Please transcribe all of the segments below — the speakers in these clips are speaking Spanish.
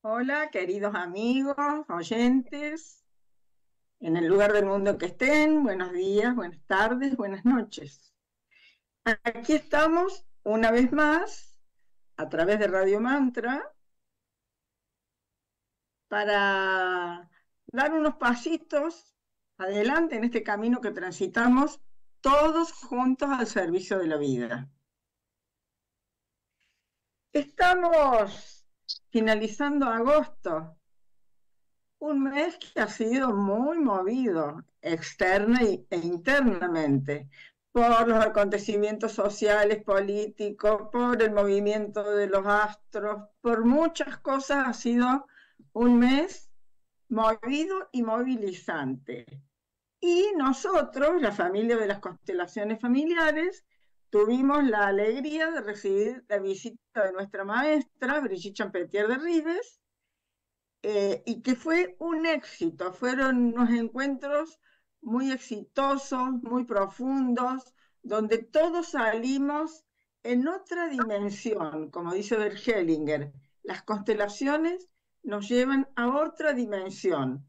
Hola, queridos amigos, oyentes, en el lugar del mundo que estén, buenos días, buenas tardes, buenas noches. Aquí estamos una vez más a través de Radio Mantra para dar unos pasitos adelante en este camino que transitamos todos juntos al servicio de la vida. Estamos finalizando agosto. Un mes que ha sido muy movido, externa e internamente, por los acontecimientos sociales, políticos, por el movimiento de los astros, por muchas cosas ha sido un mes movido y movilizante. Y nosotros, la familia de las constelaciones familiares, tuvimos la alegría de recibir la visita de nuestra maestra, Brigitte Champetier de Rives, y que fue un éxito, fueron unos encuentros muy exitosos, muy profundos, donde todos salimos en otra dimensión, como dice Bert Hellinger, las constelaciones nos llevan a otra dimensión.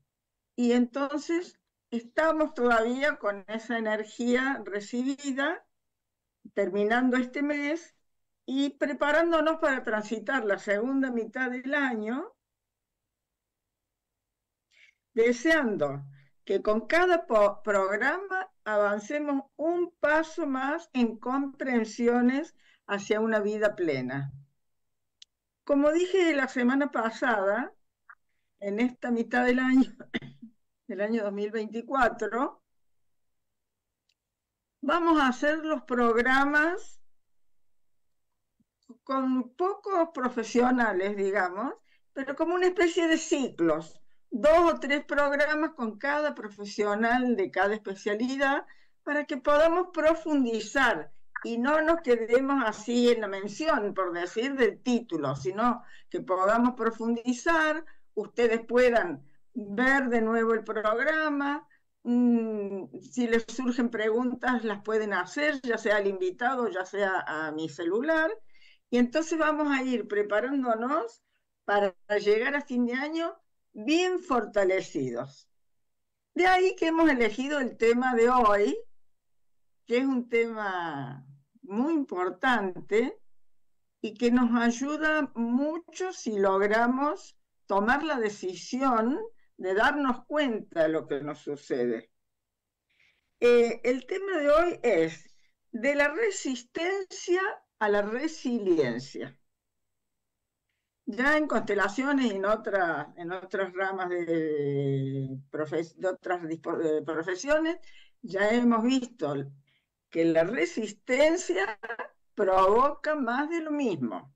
Y entonces estamos todavía con esa energía recibida, terminando este mes y preparándonos para transitar la segunda mitad del año, deseando que con cada programa avancemos un paso más en comprensiones hacia una vida plena. Como dije la semana pasada, en esta mitad del año 2024, vamos a hacer los programas con pocos profesionales, digamos, pero como una especie de ciclos, 2 o 3 programas con cada profesional de cada especialidad para que podamos profundizar y no nos quedemos así en la mención, por decir, del título, sino que podamos profundizar, ustedes puedan ver de nuevo el programa, si les surgen preguntas las pueden hacer, ya sea al invitado, ya sea a mi celular, y entonces vamos a ir preparándonos para llegar a fin de año bien fortalecidos. De ahí que hemos elegido el tema de hoy, que es un tema muy importante y que nos ayuda mucho si logramos tomar la decisión de darnos cuenta de lo que nos sucede. El tema de hoy es de la resistencia a la resiliencia. Ya en constelaciones y en otras ramas de otras profesiones, ya hemos visto que la resistencia provoca más de lo mismo.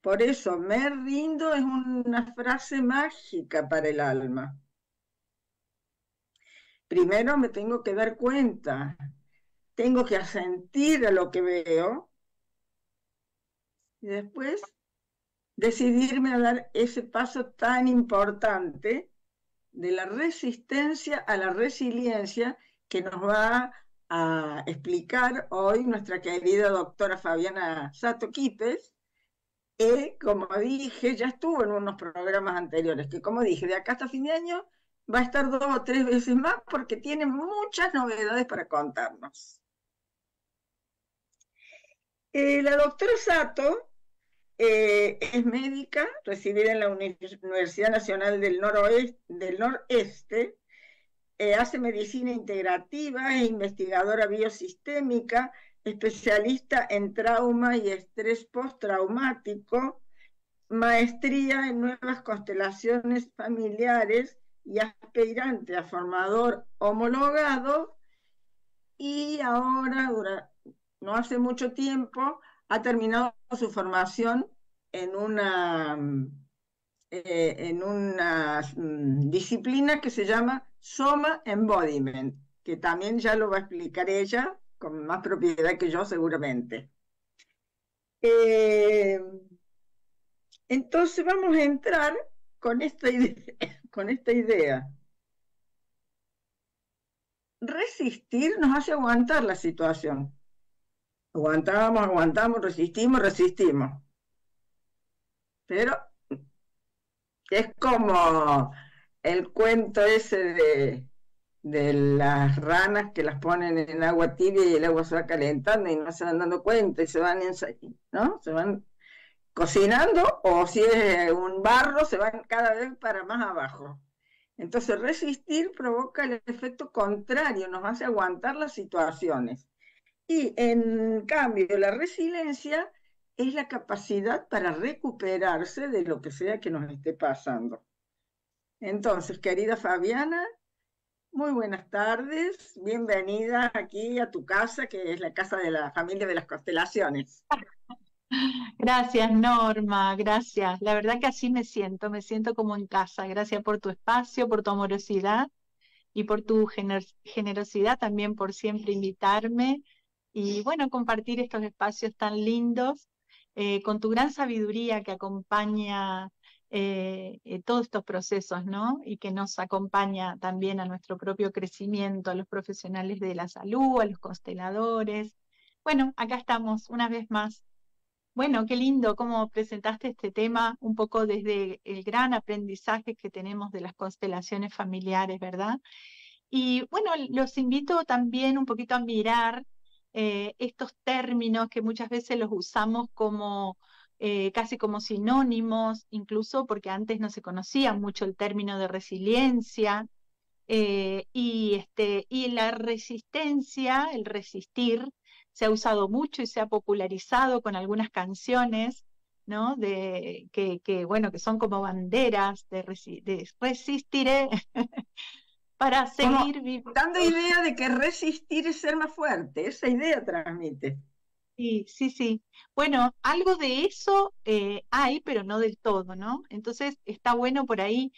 Por eso, me rindo es una frase mágica para el alma. Primero me tengo que dar cuenta, tengo que asentir a lo que veo y después decidirme a dar ese paso tan importante de la resistencia a la resiliencia que nos va a explicar hoy nuestra querida doctora Fabiana Sato Quipes, que como dije, ya estuvo en unos programas anteriores, que como dije, de acá hasta fin de año va a estar 2 o 3 veces más porque tiene muchas novedades para contarnos. La doctora Sato es médica, recibida en la Universidad Nacional del Noreste, hace medicina integrativa, es investigadora biosistémica, especialista en trauma y estrés postraumático, maestría en nuevas constelaciones familiares y aspirante a formador homologado, y ahora, no hace mucho tiempo, ha terminado su formación en una disciplina que se llama Soma Embodiment, que también ya lo va a explicar ella con más propiedad que yo seguramente. Entonces vamos a entrar con esta idea. Resistir nos hace aguantar la situación. Aguantamos, resistimos. pero es como el cuento ese de las ranas que las ponen en agua tibia y el agua se va calentando y no se van dando cuenta y se van, ¿no? Se van cocinando, o si es un barro, se van cada vez para más abajo. Entonces, resistir provoca el efecto contrario, nos hace aguantar las situaciones. Y en cambio, la resiliencia es la capacidad para recuperarse de lo que sea que nos esté pasando. Entonces, querida Fabiana, muy buenas tardes, bienvenida aquí a tu casa, que es la casa de la familia de las constelaciones. Gracias, Norma, gracias. La verdad que así me siento como en casa. Gracias por tu espacio, por tu amorosidad y por tu generosidad también por siempre invitarme y bueno, compartir estos espacios tan lindos con tu gran sabiduría que acompaña todos estos procesos, ¿no? Y que nos acompaña también a nuestro propio crecimiento, a los profesionales de la salud, a los consteladores. Bueno, acá estamos una vez más. Bueno, qué lindo cómo presentaste este tema un poco desde el gran aprendizaje que tenemos de las constelaciones familiares, ¿verdad? Y bueno, los invito también un poquito a mirar estos términos que muchas veces los usamos como casi como sinónimos, incluso porque antes no se conocía mucho el término de resiliencia, y la resistencia, el resistir, se ha usado mucho y se ha popularizado con algunas canciones, ¿no? Bueno, que son como banderas de resistiré para Como seguir viviendo. dando idea de que resistir es ser más fuerte, esa idea transmite. Sí, sí, sí. Bueno, algo de eso hay, pero no del todo, ¿no? Entonces está bueno por ahí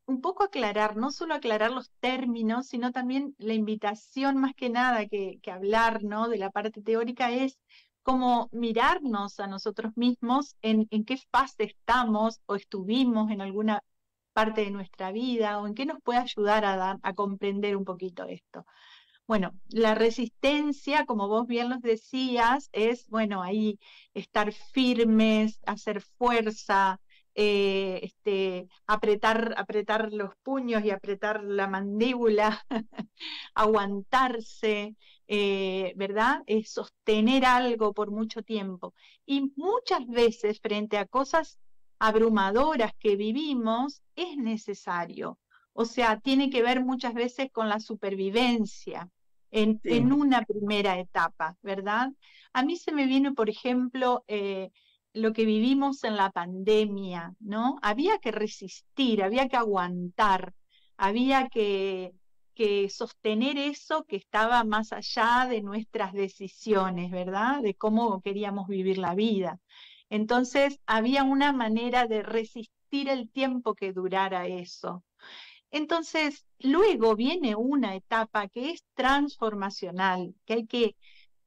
un poco aclarar, no solo aclarar los términos, sino también la invitación más que nada que hablar, ¿no? De la parte teórica es como mirarnos a nosotros mismos en qué fase estamos o estuvimos en alguna parte de nuestra vida o en qué nos puede ayudar a comprender un poquito esto. Bueno, la resistencia, como vos bien los decías, es, bueno, ahí estar firmes, hacer fuerza, apretar los puños y apretar la mandíbula, aguantarse, ¿verdad? Es sostener algo por mucho tiempo. Y muchas veces frente a cosas abrumadoras que vivimos, es necesario. O sea, tiene que ver muchas veces con la supervivencia Sí. en una primera etapa, ¿verdad? A mí se me viene, por ejemplo, lo que vivimos en la pandemia, ¿no? Había que resistir, había que aguantar, había que sostener eso que estaba más allá de nuestras decisiones, ¿verdad? De cómo queríamos vivir la vida. Entonces, había una manera de resistir el tiempo que durara eso. Entonces, luego viene una etapa que es transformacional, que hay que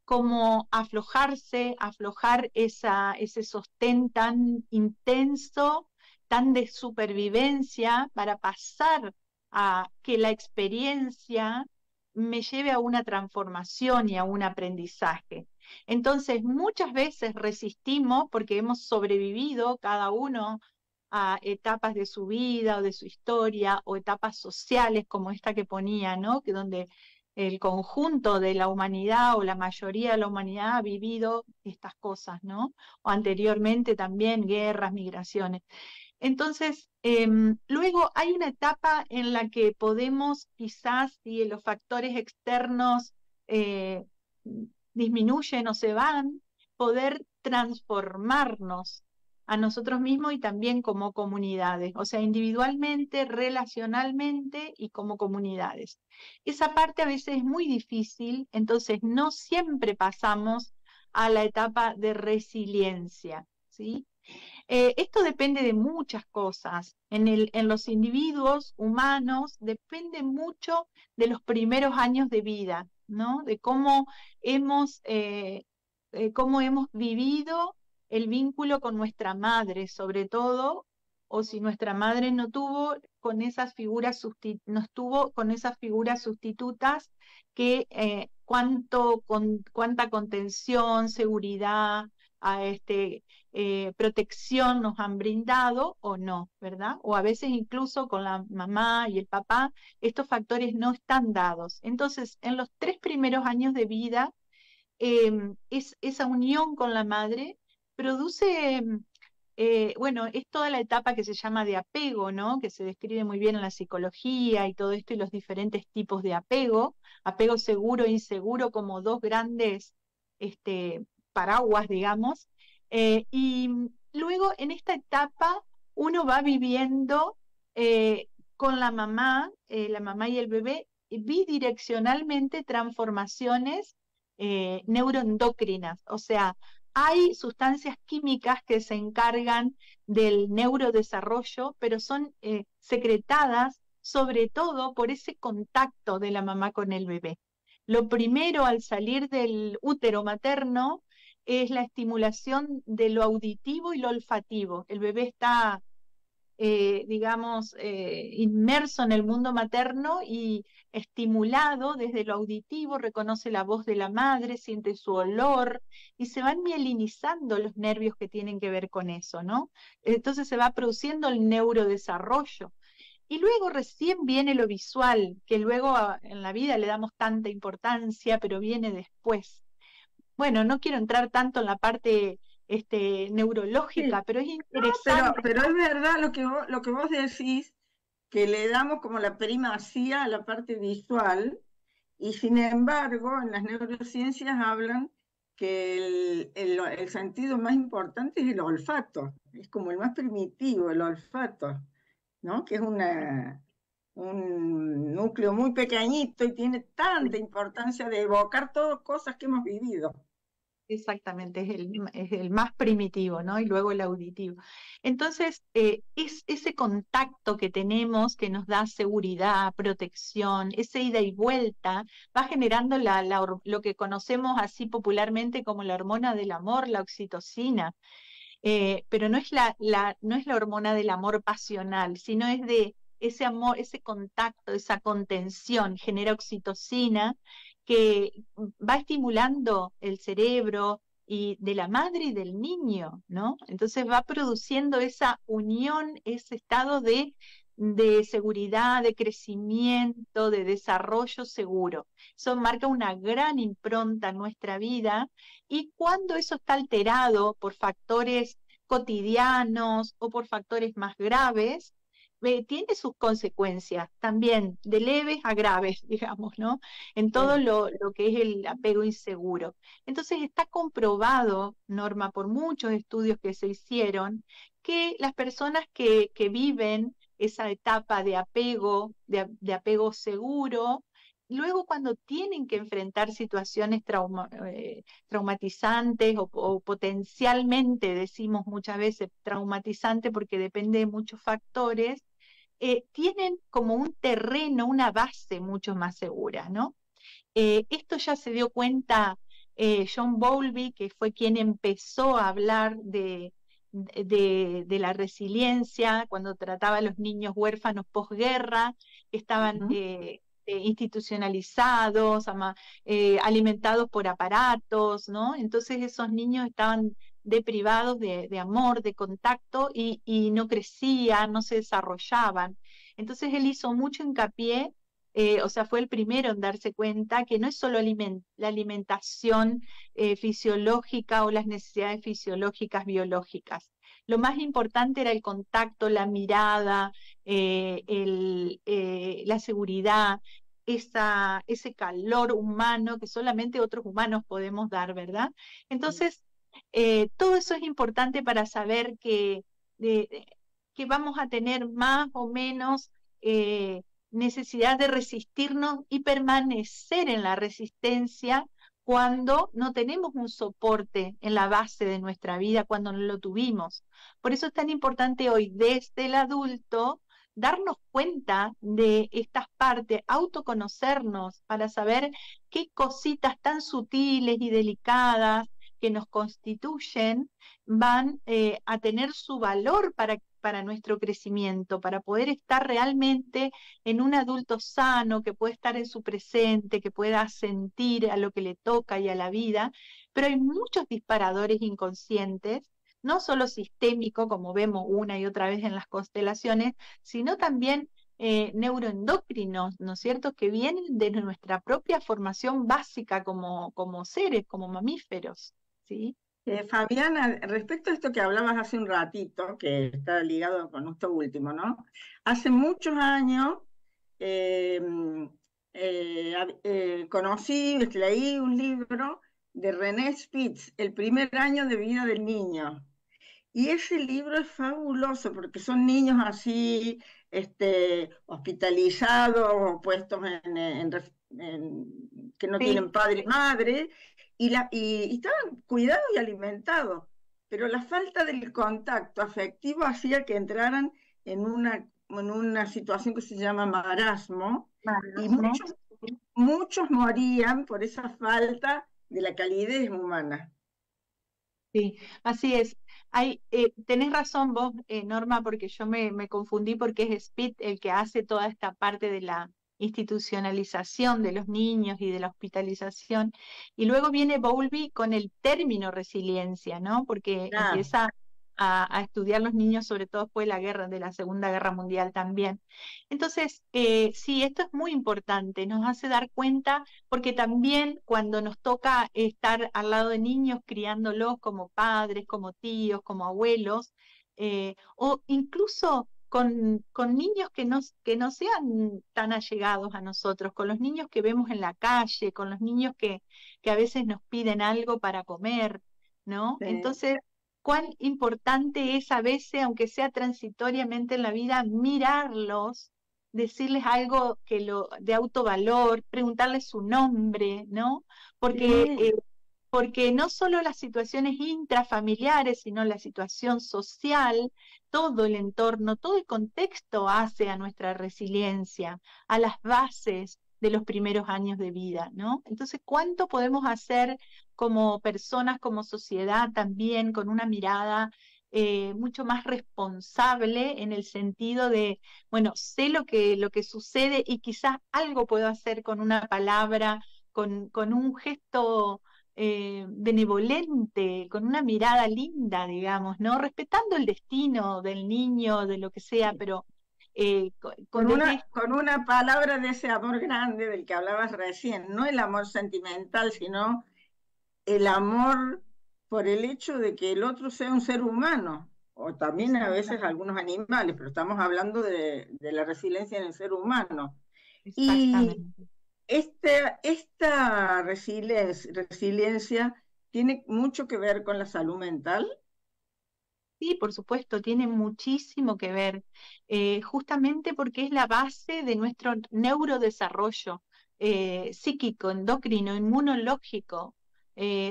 como aflojarse, aflojar ese sostén tan intenso, tan de supervivencia, para pasar a que la experiencia me lleve a una transformación y a un aprendizaje. Entonces, muchas veces resistimos porque hemos sobrevivido cada uno a etapas de su vida o de su historia o etapas sociales como esta que ponía, ¿no? Que donde el conjunto de la humanidad o la mayoría de la humanidad ha vivido estas cosas, ¿no? O anteriormente también guerras, migraciones. Entonces, luego hay una etapa en la que podemos quizás, si los factores externos eh, disminuyen o se van, poder transformarnos a nosotros mismos y también como comunidades, o sea, individualmente, relacionalmente y como comunidades. Esa parte a veces es muy difícil, entonces no siempre pasamos a la etapa de resiliencia, ¿sí? Esto depende de muchas cosas. En los individuos humanos depende mucho de los primeros años de vida, ¿no? De cómo hemos vivido el vínculo con nuestra madre, sobre todo, o si nuestra madre no tuvo con esas figuras no estuvo con esas figuras sustitutas que cuánta contención, seguridad, protección nos han brindado o no, ¿verdad? O a veces incluso con la mamá y el papá, estos factores no están dados. Entonces, en los 3 primeros años de vida, esa unión con la madre produce, bueno, es toda la etapa que se llama de apego, ¿no? Que se describe muy bien en la psicología y todo esto y los diferentes tipos de apego seguro e inseguro como dos grandes paraguas, digamos. Y luego en esta etapa uno va viviendo con la mamá y el bebé, bidireccionalmente transformaciones neuroendocrinas, o sea, hay sustancias químicas que se encargan del neurodesarrollo, pero son secretadas sobre todo por ese contacto de la mamá con el bebé. Lo primero al salir del útero materno es la estimulación de lo auditivo y lo olfativo. El bebé está digamos, inmerso en el mundo materno y estimulado desde lo auditivo, reconoce la voz de la madre, siente su olor y se van mielinizando los nervios que tienen que ver con eso, ¿no? Entonces se va produciendo el neurodesarrollo. Y luego recién viene lo visual, que luego en la vida le damos tanta importancia, pero viene después. Bueno, no quiero entrar tanto en la parte Sí. neurológica, pero es No, pero, interesante. pero es verdad lo que vos decís, que le damos como la primacía a la parte visual, y sin embargo, en las neurociencias hablan que el sentido más importante es el olfato, es como el más primitivo, el olfato, ¿no? Que es un núcleo muy pequeñito y tiene tanta importancia de evocar todas cosas que hemos vivido. Exactamente, es el más primitivo, ¿no? Y luego el auditivo. Entonces, es ese contacto que tenemos que nos da seguridad, protección, esa ida y vuelta, va generando lo que conocemos así popularmente como la hormona del amor, la oxitocina. Pero no es no es la hormona del amor pasional, sino es de ese amor, ese contacto, esa contención, genera oxitocina que va estimulando el cerebro y de la madre y del niño, ¿no? Entonces va produciendo esa unión, ese estado de seguridad, de crecimiento, de desarrollo seguro. Eso marca una gran impronta en nuestra vida y cuando eso está alterado por factores cotidianos o por factores más graves, tiene sus consecuencias también, de leves a graves, digamos, ¿no? En todo Sí. lo que es el apego inseguro. Entonces está comprobado, Norma, por muchos estudios que se hicieron, que las personas que viven esa etapa de apego, de apego seguro, luego cuando tienen que enfrentar situaciones traumatizantes o potencialmente, decimos muchas veces traumatizante porque depende de muchos factores, tienen como un terreno, una base mucho más segura, ¿no? Esto ya se dio cuenta John Bowlby, que fue quien empezó a hablar de la resiliencia cuando trataba a los niños huérfanos posguerra, que estaban Ujú. institucionalizados, alimentados por aparatos, ¿no? Entonces esos niños estaban deprivados de amor, de contacto y no crecían, no se desarrollaban. Entonces él hizo mucho hincapié, o sea, fue el primero en darse cuenta que no es solo la alimentación fisiológica o las necesidades fisiológicas biológicas. Lo más importante era el contacto, la mirada, la seguridad, ese calor humano que solamente otros humanos podemos dar, ¿verdad? Entonces, todo eso es importante para saber de- que vamos a tener más o menos necesidad de resistirnos y permanecer en la resistencia cuando no tenemos un soporte en la base de nuestra vida, cuando no lo tuvimos. Por eso es tan importante hoy, desde el adulto, darnos cuenta de estas partes, autoconocernos para saber qué cositas tan sutiles y delicadas que nos constituyen van a tener su valor para nuestro crecimiento, para poder estar realmente en un adulto sano, que puede estar en su presente, que pueda sentir a lo que le toca y a la vida, pero hay muchos disparadores inconscientes, no solo sistémico, como vemos una y otra vez en las constelaciones, sino también neuroendocrinos, ¿no es cierto?, que vienen de nuestra propia formación básica como seres, como mamíferos, ¿sí? Fabiana, respecto a esto que hablabas hace un ratito, que está ligado con esto último, ¿no? Hace muchos años eh, conocí, leí un libro de René Spitz, El primer año de vida del niño. Y ese libro es fabuloso porque son niños así, hospitalizados o puestos que no Sí, tienen padre y madre, y estaban cuidados y alimentados, pero la falta del contacto afectivo hacía que entraran en una situación que se llama marasmo, y marasmo. muchos morían por esa falta de la calidez humana. Sí, así es. Tenés razón vos, Norma, porque yo me confundí porque es Spit el que hace toda esta parte de la institucionalización de los niños y de la hospitalización. Y luego viene Bowlby con el término resiliencia, ¿no? Porque Ah, empieza a estudiar los niños, sobre todo después de la guerra, de la Segunda Guerra Mundial también. Entonces, sí, esto es muy importante, nos hace dar cuenta porque también cuando nos toca estar al lado de niños, criándolos como padres, como tíos, como abuelos, o incluso con niños que no sean tan allegados a nosotros, con los niños que vemos en la calle, con los niños que a veces nos piden algo para comer, ¿no? sí. Entonces, cuán importante es a veces, aunque sea transitoriamente en la vida, mirarlos, decirles algo de autovalor, preguntarles su nombre, ¿no? Porque, Sí, porque no solo las situaciones intrafamiliares, sino la situación social, todo el entorno, todo el contexto hace a nuestra resiliencia, a las bases de los primeros años de vida, ¿no? Entonces, ¿cuánto podemos hacer como personas, como sociedad también, con una mirada mucho más responsable en el sentido de bueno, sé lo que sucede y quizás algo puedo hacer con una palabra, con un gesto benevolente, con una mirada linda, digamos, ¿no? Respetando el destino del niño, de lo que sea, pero con desde una palabra de ese amor grande del que hablabas recién, no el amor sentimental, sino el amor por el hecho de que el otro sea un ser humano, o también a veces algunos animales, pero estamos hablando de la resiliencia en el ser humano. Y exactamente. esta resiliencia tiene mucho que ver con la salud mental. Sí, por supuesto, tiene muchísimo que ver, justamente porque es la base de nuestro neurodesarrollo psíquico, endocrino, inmunológico.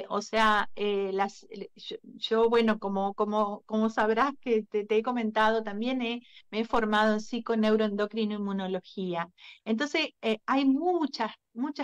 O sea, bueno, como sabrás que te he comentado, también me he formado en psiconeuroendocrino inmunología. Entonces, hay muchas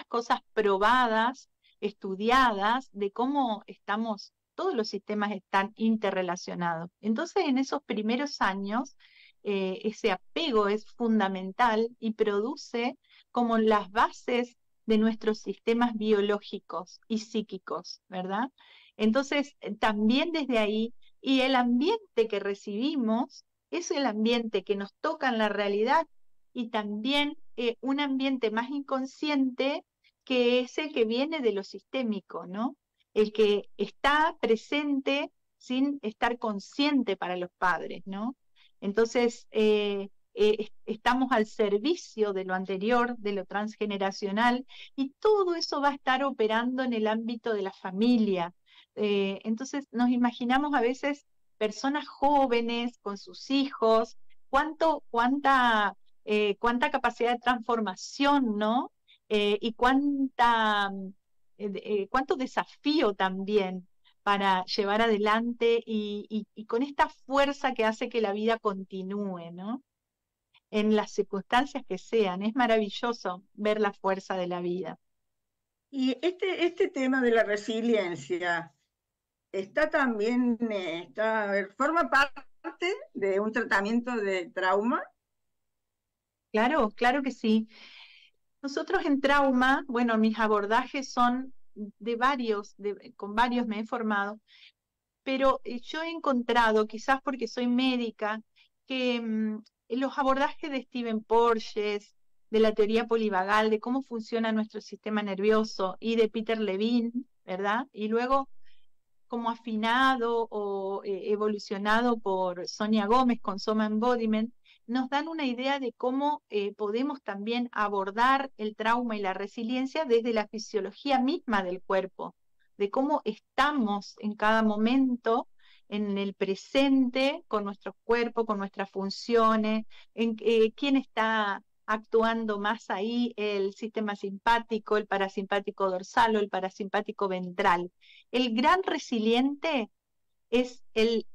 cosas probadas, estudiadas, de cómo estamos todos los sistemas están interrelacionados. Entonces, en esos primeros años, ese apego es fundamental y produce como las bases de nuestros sistemas biológicos y psíquicos, ¿verdad? Entonces, también desde ahí, y el ambiente que recibimos es el ambiente que nos toca en la realidad y también un ambiente más inconsciente que es el que viene de lo sistémico, ¿no? El que está presente sin estar consciente para los padres, ¿no? Entonces, estamos al servicio de lo anterior, de lo transgeneracional, y todo eso va a estar operando en el ámbito de la familia. Entonces, nos imaginamos a veces personas jóvenes con sus hijos, cuánta capacidad de transformación, ¿no? Y cuánto desafío también para llevar adelante y con esta fuerza que hace que la vida continúe, ¿no? En las circunstancias que sean. Es maravilloso ver la fuerza de la vida. Y este tema de la resiliencia está también, a ver, forma parte de un tratamiento de trauma. Claro, claro que sí. Nosotros en trauma, bueno, mis abordajes son con varios me he formado, pero yo he encontrado, quizás porque soy médica, que los abordajes de Stephen Porges, de la teoría polivagal, de cómo funciona nuestro sistema nervioso, y de Peter Levine, ¿verdad? Y luego como afinado o evolucionado por Sonia Gómez con Soma Embodiment, nos dan una idea de cómo podemos también abordar el trauma y la resiliencia desde la fisiología misma del cuerpo, de cómo estamos en cada momento en el presente con nuestro cuerpo, con nuestras funciones, en quién está actuando más ahí, el sistema simpático, el parasimpático dorsal o el parasimpático ventral. El gran resiliente es el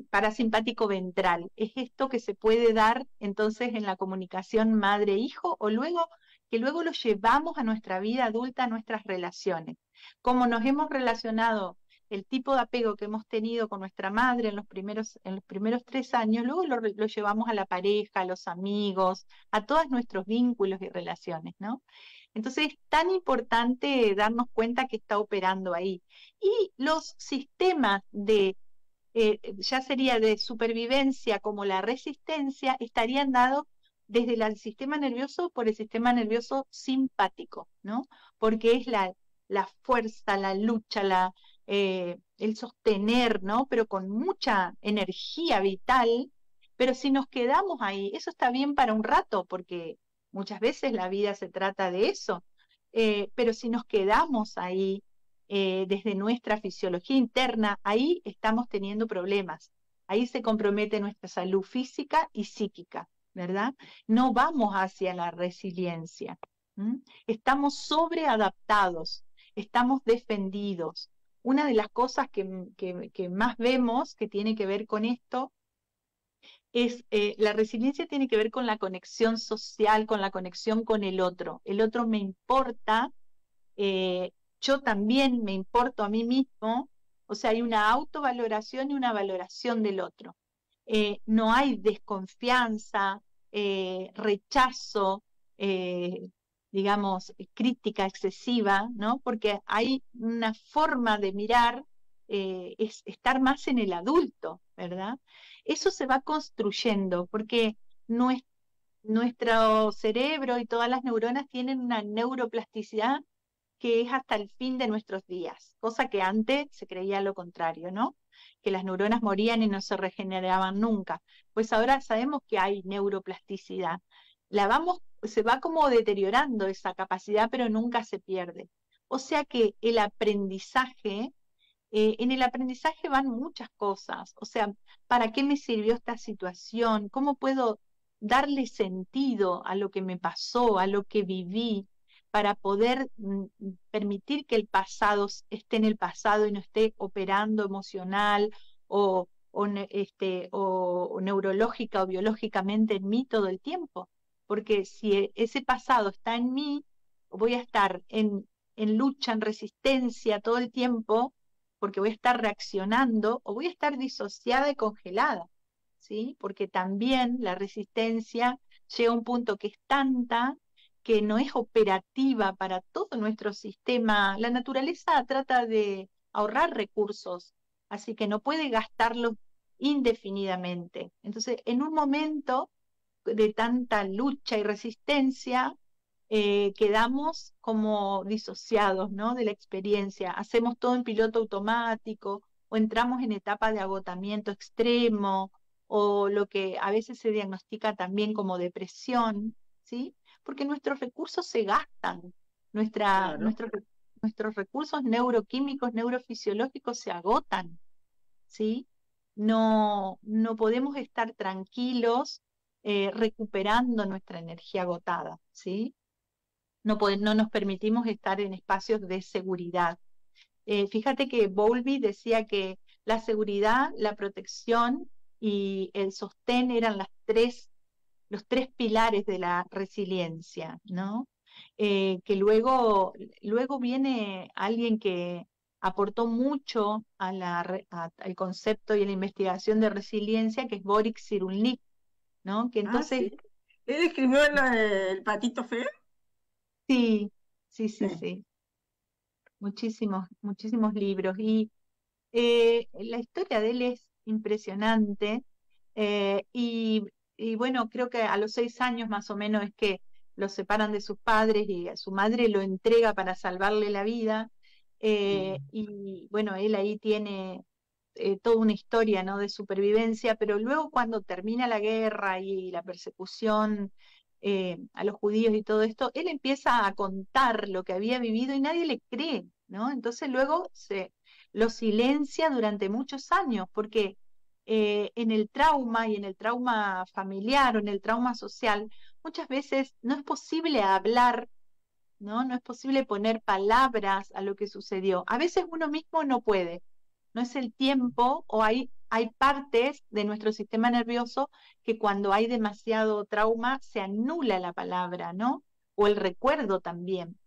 parasimpático ventral. Es esto que se puede dar entonces en la comunicación madre-hijo o luego que luego lo llevamos a nuestra vida adulta, a nuestras relaciones. Como nos hemos relacionado, el tipo de apego que hemos tenido con nuestra madre en los primeros 3 años, luego lo llevamos a la pareja, a los amigos, a todos nuestros vínculos y relaciones, ¿no? Entonces es tan importante darnos cuenta que está operando ahí. Y los sistemas ya sería de supervivencia como la resistencia, estarían dados desde el sistema nervioso por el sistema nervioso simpático, ¿no? Porque es la fuerza, la lucha, el sostener, ¿no? Pero con mucha energía vital, pero si nos quedamos ahí, eso está bien para un rato, porque muchas veces la vida se trata de eso, pero si nos quedamos ahí desde nuestra fisiología interna, ahí estamos teniendo problemas, ahí se compromete nuestra salud física y psíquica, ¿verdad? No vamos hacia la resiliencia. Estamos sobreadaptados, estamos defendidos. Una de las cosas que más vemos que tiene que ver con esto es la resiliencia tiene que ver con la conexión social, con la conexión con el otro. El otro me importa, yo también me importo a mí mismo, o sea, hay una autovaloración y una valoración del otro. No hay desconfianza, rechazo, digamos, crítica excesiva, ¿no? Porque hay una forma de mirar, es estar más en el adulto, ¿verdad? Eso se va construyendo porque nuestro cerebro y todas las neuronas tienen una neuroplasticidad que es hasta el fin de nuestros días, cosa que antes se creía lo contrario, ¿no? Que las neuronas morían y no se regeneraban nunca. Pues ahora sabemos que hay neuroplasticidad. Se va como deteriorando esa capacidad, pero nunca se pierde. O sea que el aprendizaje, en el aprendizaje van muchas cosas. O sea, ¿para qué me sirvió esta situación? ¿Cómo puedo darle sentido a lo que me pasó, a lo que viví, para poder permitir que el pasado esté en el pasado y no esté operando emocional o neurológica o biológicamente en mí todo el tiempo? Porque si ese pasado está en mí, voy a estar en lucha, en resistencia todo el tiempo, porque voy a estar reaccionando o voy a estar disociada y congelada, ¿sí? Porque también la resistencia llega a un punto que es tanta que no es operativa para todo nuestro sistema. La naturaleza trata de ahorrar recursos, así que no puede gastarlos indefinidamente. Entonces, en un momento de tanta lucha y resistencia, quedamos como disociados, ¿no? De la experiencia. Hacemos todo en piloto automático o entramos en etapa de agotamiento extremo o lo que a veces se diagnostica también como depresión, ¿sí? Porque nuestros recursos se gastan, Claro. nuestros recursos neuroquímicos, neurofisiológicos se agotan, ¿sí? No podemos estar tranquilos recuperando nuestra energía agotada, ¿sí? No nos permitimos estar en espacios de seguridad. Fíjate que Bowlby decía que la seguridad, la protección y el sostén eran los tres pilares de la resiliencia, ¿no? Que luego viene alguien que aportó mucho al concepto y a la investigación de resiliencia, que es Boris Cyrulnik, ¿no? Que Ah, entonces, sí. Él escribió el Patito Feo. sí, sí, sí, Sí. sí. muchísimos, muchísimos libros. Y la historia de él es impresionante. Y bueno, creo que a los 6 años más o menos es que los separan de sus padres y a su madre lo entrega para salvarle la vida. Y bueno, él ahí tiene toda una historia, ¿no?, de supervivencia, pero luego cuando termina la guerra y la persecución a los judíos y todo esto, él empieza a contar lo que había vivido y nadie le cree, ¿no? Entonces luego lo silencia durante muchos años, porque en el trauma y en el trauma familiar o en el trauma social, muchas veces no es posible hablar, ¿no? No es posible poner palabras a lo que sucedió. A veces uno mismo no puede, no es el tiempo, o hay partes de nuestro sistema nervioso que cuando hay demasiado trauma se anula la palabra, ¿no? O el recuerdo también.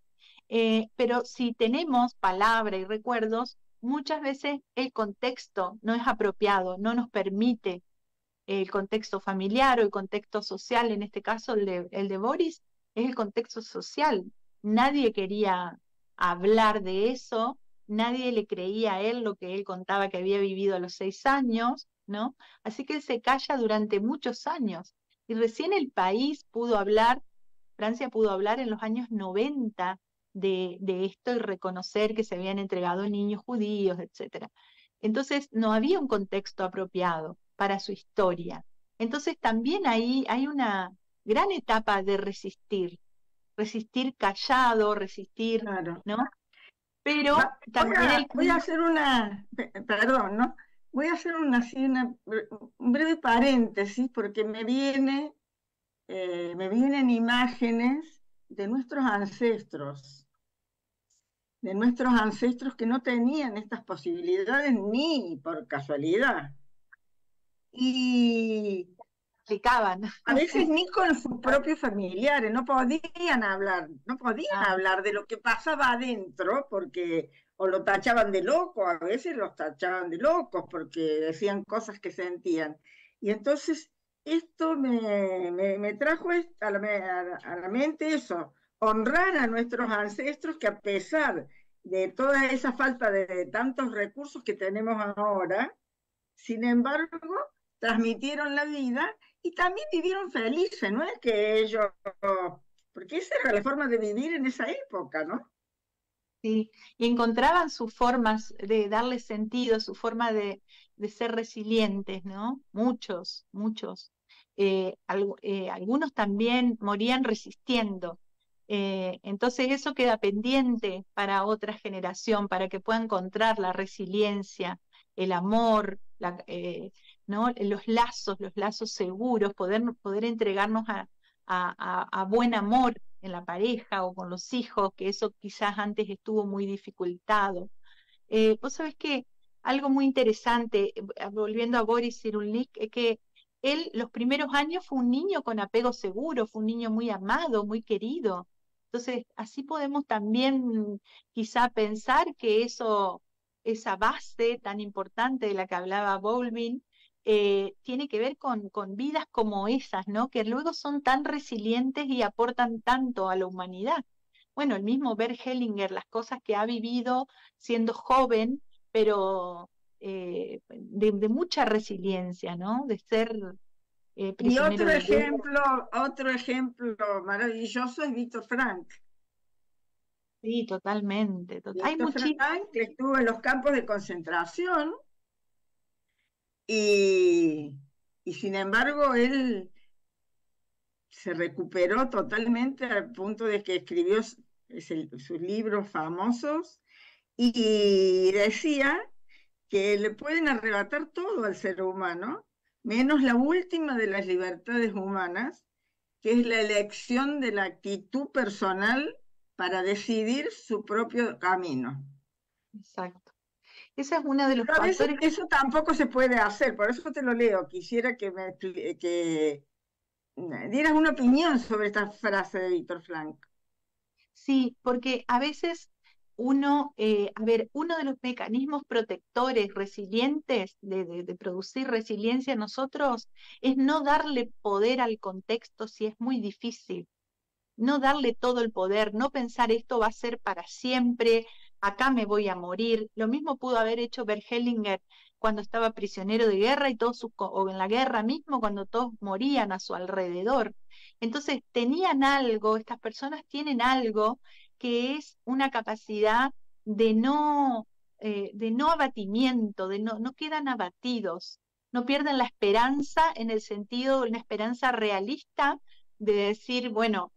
Pero si tenemos palabra y recuerdos, muchas veces el contexto no es apropiado, no nos permite el contexto familiar o el contexto social, en este caso el de Boris, es el contexto social. Nadie quería hablar de eso, nadie le creía a él lo que él contaba que había vivido a los 6 años, ¿no? Así que él se calla durante muchos años. Y recién el país pudo hablar, Francia pudo hablar en los años 90 de esto y reconocer que se habían entregado niños judíos, etcétera. Entonces no había un contexto apropiado para su historia. Entonces también ahí hay una gran etapa de resistir, resistir callado, resistir, Claro. ¿no? Pero también el Voy a hacer perdón, ¿no? Voy a hacer un breve paréntesis porque me vienen imágenes de nuestros ancestros que no tenían estas posibilidades ni por casualidad. Y explicaban. a veces ni con sus propios familiares, no podían Ah, hablar de lo que pasaba adentro, porque o lo tachaban de loco, a veces los tachaban de locos porque decían cosas que sentían. Y entonces esto me trajo a la mente eso, honrar a nuestros ancestros que a pesar de toda esa falta de tantos recursos que tenemos ahora, sin embargo, transmitieron la vida y también vivieron felices, no es que ellos, porque esa era la forma de vivir en esa época, ¿no? sí. Y encontraban sus formas de darle sentido, su forma de ser resilientes, ¿no? Muchos, muchos. Algunos también morían resistiendo. Entonces eso queda pendiente para otra generación, para que pueda encontrar la resiliencia, el amor, ¿no? Los lazos seguros, poder entregarnos a buen amor en la pareja o con los hijos, que eso quizás antes estuvo muy dificultado. Vos sabés que algo muy interesante, volviendo a Boris Cyrulnik, es que él los primeros años fue un niño con apego seguro, fue un niño muy amado, muy querido. Entonces, así podemos también quizá pensar que esa base tan importante de la que hablaba Bowlby, tiene que ver con vidas como esas, ¿no? Que luego son tan resilientes y aportan tanto a la humanidad. Bueno, el mismo Bert Hellinger, las cosas que ha vivido siendo joven, pero de mucha resiliencia, ¿no? De ser Y prisionero de guerra. otro ejemplo maravilloso es Víctor Frank. Sí, totalmente. Hay Víctor muchísimos. Frank que estuvo en los campos de concentración y, y sin embargo él se recuperó totalmente al punto de que escribió sus libros famosos y decía que le pueden arrebatar todo al ser humano, menos la última de las libertades humanas, que es la elección de la actitud personal para decidir su propio camino. Exacto. Ese es uno de los Pero a veces factores. eso tampoco se puede hacer, por eso te lo leo. Quisiera que dieras una opinión sobre esta frase de Víctor Frank. Sí, porque a veces uno de los mecanismos protectores resilientes de producir resiliencia en nosotros es no darle poder al contexto si es muy difícil, no darle todo el poder, no pensar esto va a ser para siempre, acá me voy a morir. Lo mismo pudo haber hecho Bert Hellinger cuando estaba prisionero de guerra y todos o en la guerra mismo, cuando todos morían a su alrededor. Entonces tenían algo, estas personas tienen algo que es una capacidad de de no abatimiento, no quedan abatidos, no pierden la esperanza en el sentido de una esperanza realista de decir, bueno,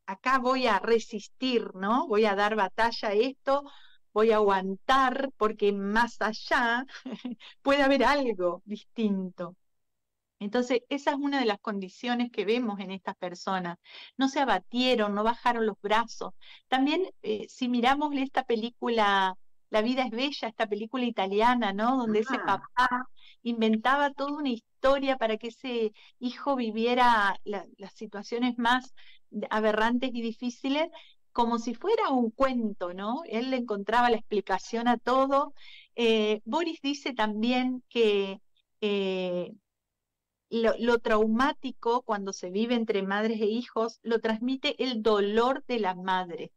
acá voy a resistir, ¿no? Voy a dar batalla a esto, voy a aguantar, porque más allá puede haber algo distinto. Entonces, esa es una de las condiciones que vemos en estas personas. No se abatieron, no bajaron los brazos. También, si miramos esta película, La vida es bella, esta película italiana, ¿no? Donde ese Ah, papá inventaba toda una historia para que ese hijo viviera las situaciones más aberrantes y difíciles, como si fuera un cuento, ¿no? Él le encontraba la explicación a todo. Boris dice también que lo traumático cuando se vive entre madres e hijos lo transmite el dolor de la madre.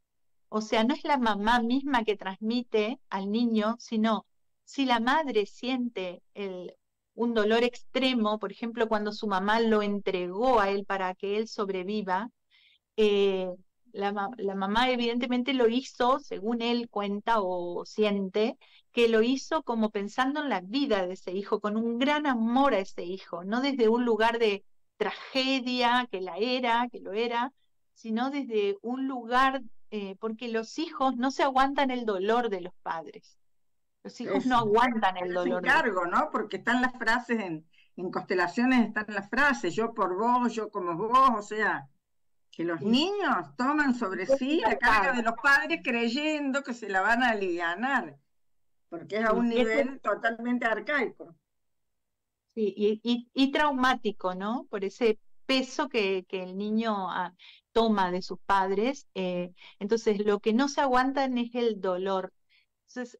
O sea, no es la mamá misma que transmite al niño, sino si la madre siente un dolor extremo, por ejemplo, cuando su mamá lo entregó a él para que él sobreviva, eh, la mamá evidentemente lo hizo, según él cuenta o siente, que lo hizo como pensando en la vida de ese hijo, con un gran amor a ese hijo, no desde un lugar de tragedia, que lo era, sino desde un lugar, porque los hijos no se aguantan el dolor de los padres, los hijos no eso. aguantan el Se hacen dolor de los cargo, ¿no? Porque están las frases en constelaciones, están las frases, yo por vos, yo como vos, o sea, que los padres. niños toman sobre sí la carga de los padres creyendo que se la van a alivianar, porque es a un Y eso nivel totalmente arcaico. sí, y traumático, ¿no? Por ese peso que el niño toma de sus padres. Entonces, lo que no se aguantan es el dolor. Entonces,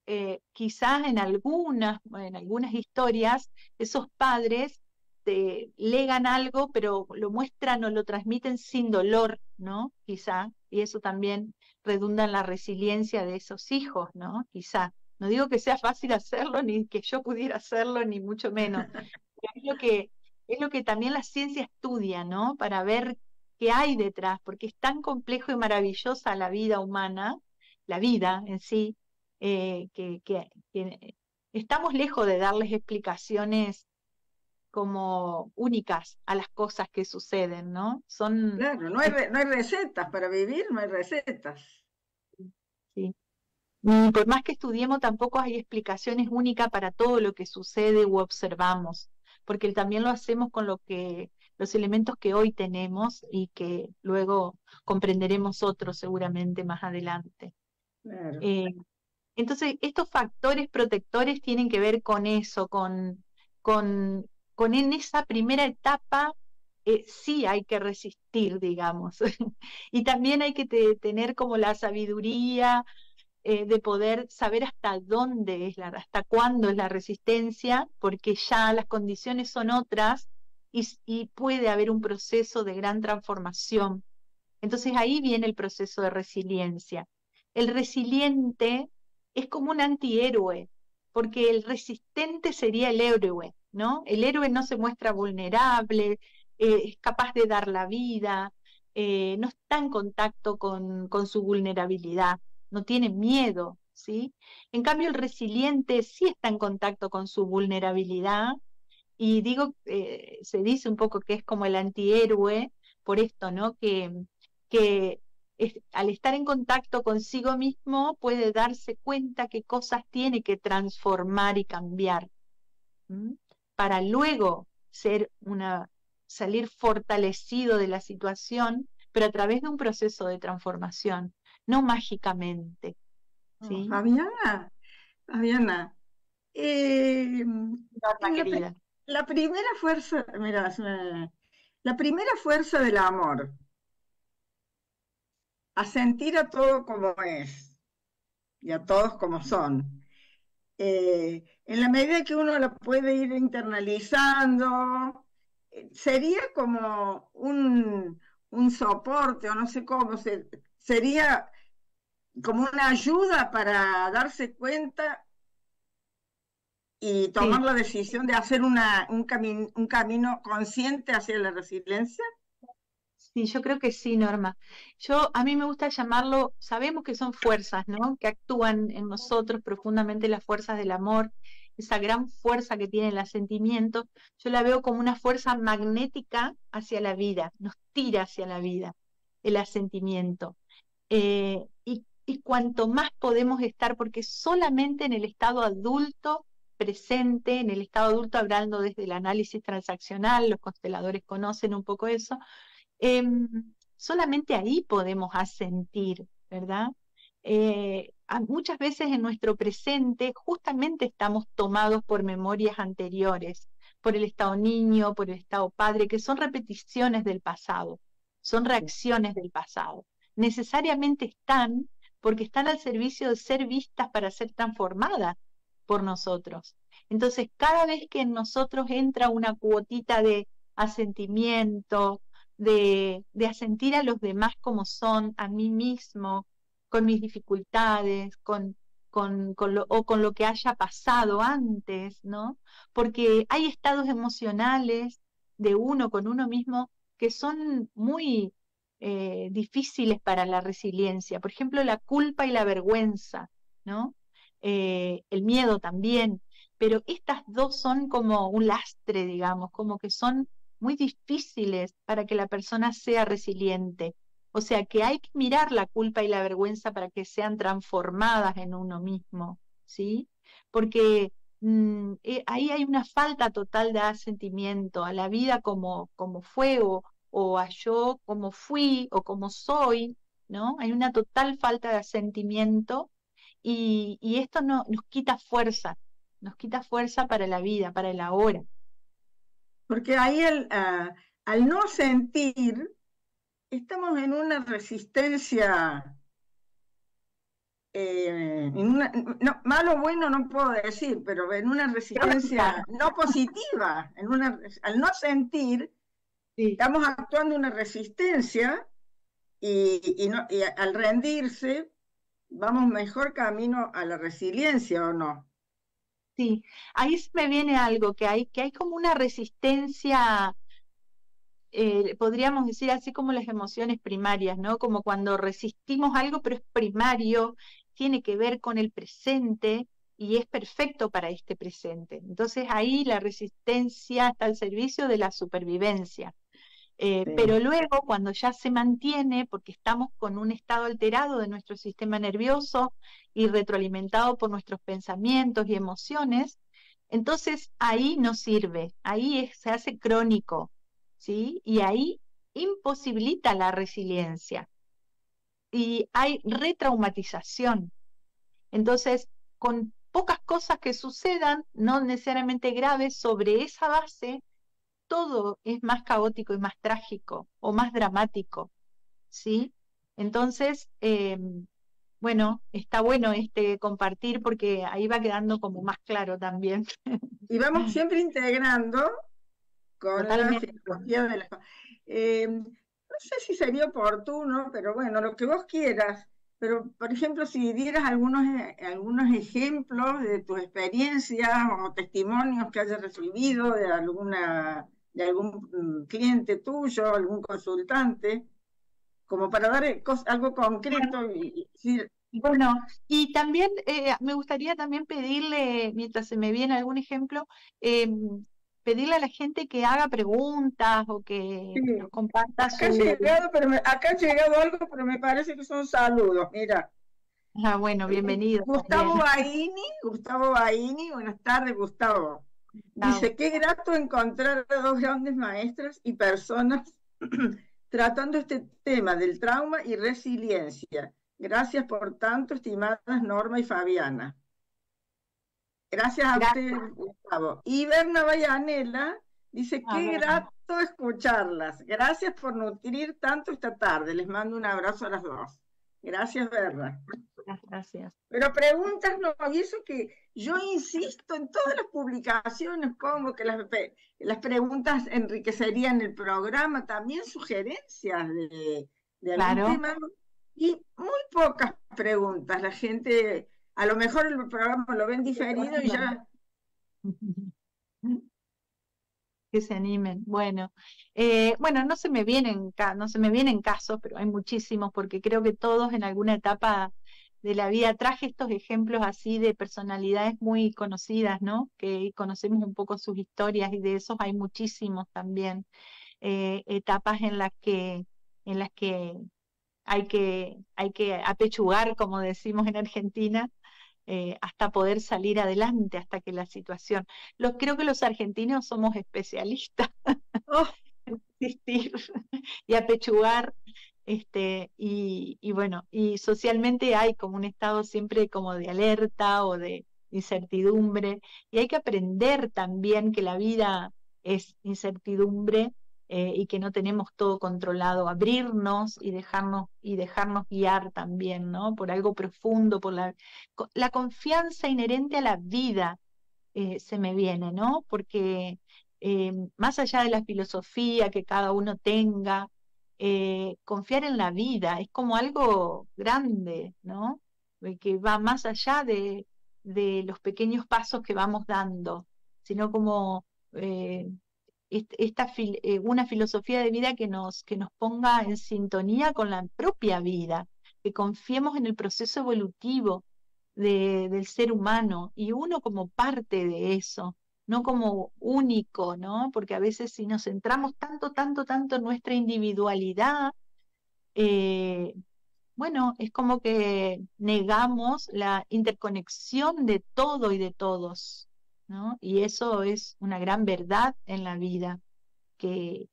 quizás en algunas historias, esos padres legan algo, pero lo muestran o lo transmiten sin dolor, ¿no? Quizá, y eso también redunda en la resiliencia de esos hijos, ¿no? Quizá. No digo que sea fácil hacerlo, ni que yo pudiera hacerlo, ni mucho menos, es lo que también la ciencia estudia, ¿no? Para ver qué hay detrás, porque es tan complejo y maravillosa la vida humana, la vida en sí, que estamos lejos de darles explicaciones como únicas a las cosas que suceden, ¿no? Son, Claro, no hay recetas para vivir, no hay recetas. sí. Y por más que estudiemos, tampoco hay explicaciones únicas para todo lo que sucede u observamos, porque también lo hacemos con los elementos que hoy tenemos y que luego comprenderemos otros seguramente más adelante. Claro. Eh, entonces, estos factores protectores tienen que ver con eso, con, con en esa primera etapa, sí hay que resistir, digamos, y también hay que tener como la sabiduría de poder saber hasta dónde es hasta cuándo es la resistencia, porque ya las condiciones son otras y puede haber un proceso de gran transformación. Entonces ahí viene el proceso de resiliencia. El resiliente es como un antihéroe, porque el resistente sería el héroe, ¿no? El héroe no se muestra vulnerable, es capaz de dar la vida, no está en contacto con su vulnerabilidad, no tiene miedo, ¿sí? En cambio, el resiliente sí está en contacto con su vulnerabilidad y digo, se dice un poco que es como el antihéroe por esto, ¿no? Que al estar en contacto consigo mismo puede darse cuenta qué cosas tiene que transformar y cambiar, ¿m? Para luego salir fortalecido de la situación, pero a través de un proceso de transformación, no mágicamente, No, ¿sí? Fabiana, Norma en querida. la primera fuerza, mira, la primera fuerza del amor, a sentir a todo como es y a todos como son. En la medida que uno la puede ir internalizando, sería como un soporte, o no sé cómo, sería como una ayuda para darse cuenta y Sí, tomar la decisión de hacer un camino consciente hacia la resiliencia. sí, yo creo que sí, Norma. A mí me gusta llamarlo, sabemos que son fuerzas, ¿no? Que actúan en nosotros profundamente las fuerzas del amor, esa gran fuerza que tiene el asentimiento. Yo la veo como una fuerza magnética hacia la vida, nos tira hacia la vida, el asentimiento. Y cuanto más podemos estar, porque solamente en el estado adulto presente, en el estado adulto hablando desde el análisis transaccional, los consteladores conocen un poco eso, solamente ahí podemos asentir, ¿verdad? Muchas veces en nuestro presente justamente estamos tomados por memorias anteriores, por el estado niño, por el estado padre, que son repeticiones del pasado, son reacciones del pasado. Necesariamente están porque están al servicio de ser vistas para ser transformadas por nosotros. Entonces, cada vez que en nosotros entra una cuotita de asentimiento, de asentir a los demás como son, a mí mismo, con mis dificultades, o con lo que haya pasado antes, ¿no? Porque hay estados emocionales de uno con uno mismo que son muy difíciles para la resiliencia. Por ejemplo, la culpa y la vergüenza, ¿no? El miedo también, pero estas dos son como un lastre, digamos, como que son muy difíciles para que la persona sea resiliente. O sea que hay que mirar la culpa y la vergüenza para que sean transformadas en uno mismo, ¿sí? Porque ahí hay una falta total de asentimiento a la vida como fue o a yo como fui o como soy, ¿no? Hay una total falta de asentimiento y esto nos quita fuerza para la vida, para el ahora. Porque ahí al no sentir, estamos en una resistencia, malo o bueno no puedo decir, pero en una resistencia no positiva, al no sentir, Sí. estamos actuando en una resistencia y al rendirse, vamos mejor camino a la resiliencia, ¿o no? Sí, ahí se me viene algo, que hay como una resistencia, podríamos decir así como las emociones primarias, ¿no? Como cuando resistimos algo, pero es primario, tiene que ver con el presente y es perfecto para este presente. Entonces ahí la resistencia está al servicio de la supervivencia. Sí. Pero luego, cuando ya se mantiene, porque estamos con un estado alterado de nuestro sistema nervioso y retroalimentado por nuestros pensamientos y emociones, entonces ahí no sirve, se hace crónico, ¿sí? Y ahí imposibilita la resiliencia y hay retraumatización. Entonces, con pocas cosas que sucedan, no necesariamente graves, sobre esa base todo es más caótico y más trágico o más dramático, ¿sí? Entonces, bueno, está bueno este compartir porque ahí va quedando como más claro también. Y vamos siempre integrando con la Totalmente. filosofía de la... no sé si sería oportuno, pero bueno, lo que vos quieras. Pero, por ejemplo, si dieras algunos ejemplos de tus experiencias o testimonios que hayas recibido de algún cliente tuyo, algún consultante, como para dar algo concreto y decir, Bueno, y también me gustaría también pedirle, mientras se me viene algún ejemplo, pedirle a la gente que haga preguntas o que sí, nos comparta acá ha su... llegado, acá ha llegado algo, pero me parece que son saludos. Mira, Ah, bueno, bienvenido también. Gustavo Baini, buenas tardes, Gustavo. Chao. Dice, qué grato encontrar a dos grandes maestras y personas tratando este tema del trauma y resiliencia. Gracias por tanto, estimadas Norma y Fabiana. Gracias a usted, Gracias. Gustavo. Y Berna Bayanela dice, A qué ver, grato escucharlas. Gracias por nutrir tanto esta tarde. Les mando un abrazo a las dos. Gracias, Berna. gracias. Pero preguntas no, y eso que yo insisto en todas las publicaciones, pongo que las preguntas enriquecerían el programa, también sugerencias de algún Claro. tema. y muy pocas preguntas. La gente, a lo mejor el programa lo ven diferido y ya. Que se animen. Bueno, bueno, no se me vienen casos, pero hay muchísimos, porque creo que todos en alguna etapa de la vida traje estos ejemplos así de personalidades muy conocidas, ¿no? Que conocemos un poco sus historias y de esos hay muchísimos también. Etapas en las que hay que apechugar, como decimos en Argentina, hasta poder salir adelante, hasta que la situación. Creo que los argentinos somos especialistas Oh, en resistir y apechugar, y bueno, y socialmente hay como un estado siempre como de alerta o de incertidumbre, y hay que aprender también que la vida es incertidumbre, y que no tenemos todo controlado, abrirnos y dejarnos guiar también, ¿no? Por algo profundo, por la confianza inherente a la vida, se me viene, ¿no? Porque más allá de la filosofía que cada uno tenga, confiar en la vida es como algo grande, ¿no? Que va más allá de los pequeños pasos que vamos dando, sino como eh, una filosofía de vida que nos ponga en sintonía con la propia vida, que confiemos en el proceso evolutivo del ser humano y uno como parte de eso, no como único, ¿no? Porque a veces si nos centramos tanto, tanto, tanto en nuestra individualidad, eh, bueno, es como que negamos la interconexión de todo y de todos, ¿no? Y eso es una gran verdad en la vida que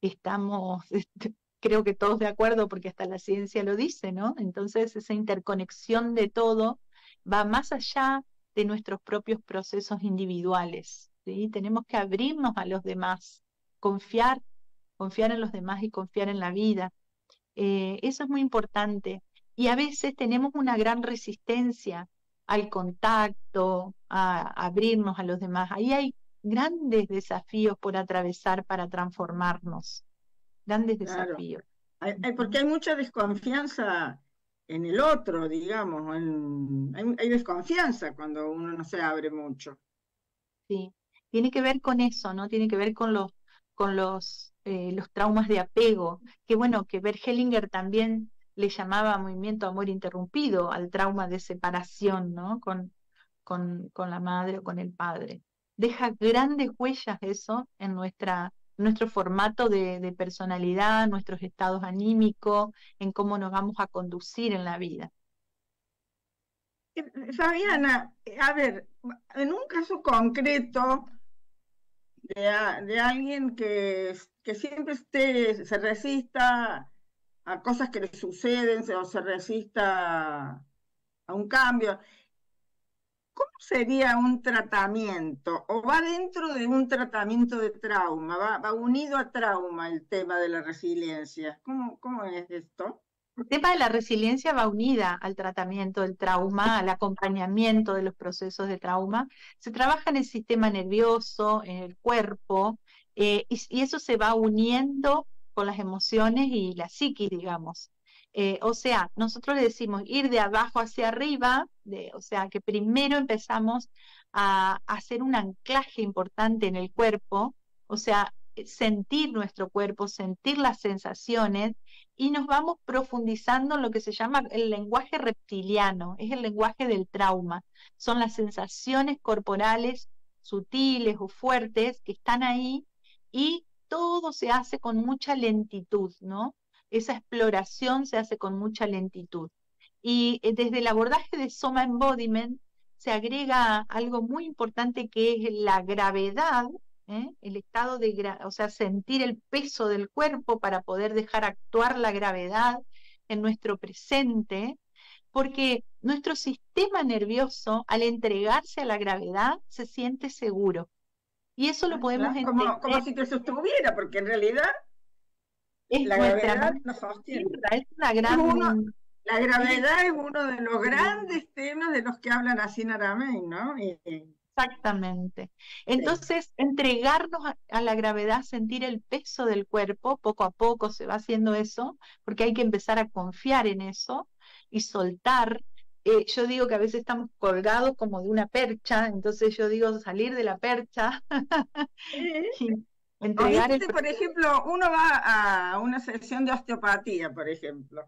estamos, creo que todos de acuerdo, porque hasta la ciencia lo dice, ¿no? Entonces esa interconexión de todo va más allá de nuestros propios procesos individuales, ¿sí? Tenemos que abrirnos a los demás, confiar, confiar en los demás y confiar en la vida. Eso es muy importante. Y a veces tenemos una gran resistencia al contacto, a abrirnos a los demás. Ahí hay grandes desafíos por atravesar para transformarnos, grandes claro. desafíos. Porque Ujú. hay mucha desconfianza en el otro, digamos. Hay desconfianza cuando uno no se abre mucho. Sí, tiene que ver con eso, ¿no? Tiene que ver con los traumas de apego, que bueno, que Bert Hellinger también le llamaba movimiento amor interrumpido al trauma de separación, ¿no? Con la madre o con el padre. Deja grandes huellas eso en nuestro formato de personalidad, nuestros estados anímicos, en cómo nos vamos a conducir en la vida. Fabiana, a ver, en un caso concreto de alguien que siempre se resista a cosas que le suceden o se resista a un cambio, ¿cómo sería un tratamiento? ¿O va dentro de un tratamiento de trauma? ¿Va unido a trauma el tema de la resiliencia? ¿Cómo es esto? El tema de la resiliencia va unida al tratamiento del trauma, al acompañamiento de los procesos de trauma. Se trabaja en el sistema nervioso, en el cuerpo, y eso se va uniendo con las emociones y la psiquis, digamos. O sea, nosotros le decimos ir de abajo hacia arriba, o sea, que primero empezamos a hacer un anclaje importante en el cuerpo, o sea, sentir nuestro cuerpo, sentir las sensaciones y nos vamos profundizando en lo que se llama el lenguaje reptiliano, es el lenguaje del trauma. Son las sensaciones corporales sutiles o fuertes que están ahí y todo se hace con mucha lentitud, ¿no? Esa exploración se hace con mucha lentitud. Y desde el abordaje de Soma Embodiment se agrega algo muy importante que es la gravedad, el estado o sea, sentir el peso del cuerpo para poder dejar actuar la gravedad en nuestro presente, porque nuestro sistema nervioso, al entregarse a la gravedad, se siente seguro. Y eso lo podemos Claro, como entender, si te sostuviera, porque en realidad es la nuestra gravedad madre nos sostiene. tierra, es una Es uno, gran... la es- gravedad es uno de los grandes temas de los que hablan así en arameo, ¿no? Exactamente. Sí. Entonces, entregarnos a la gravedad, sentir el peso del cuerpo, poco a poco se va haciendo eso, porque hay que empezar a confiar en eso y soltar. Yo digo que a veces estamos colgados como de una percha, entonces yo digo salir de la percha Sí. y O entregar el viste, por proceso. ejemplo, uno va a una sesión de osteopatía, por ejemplo,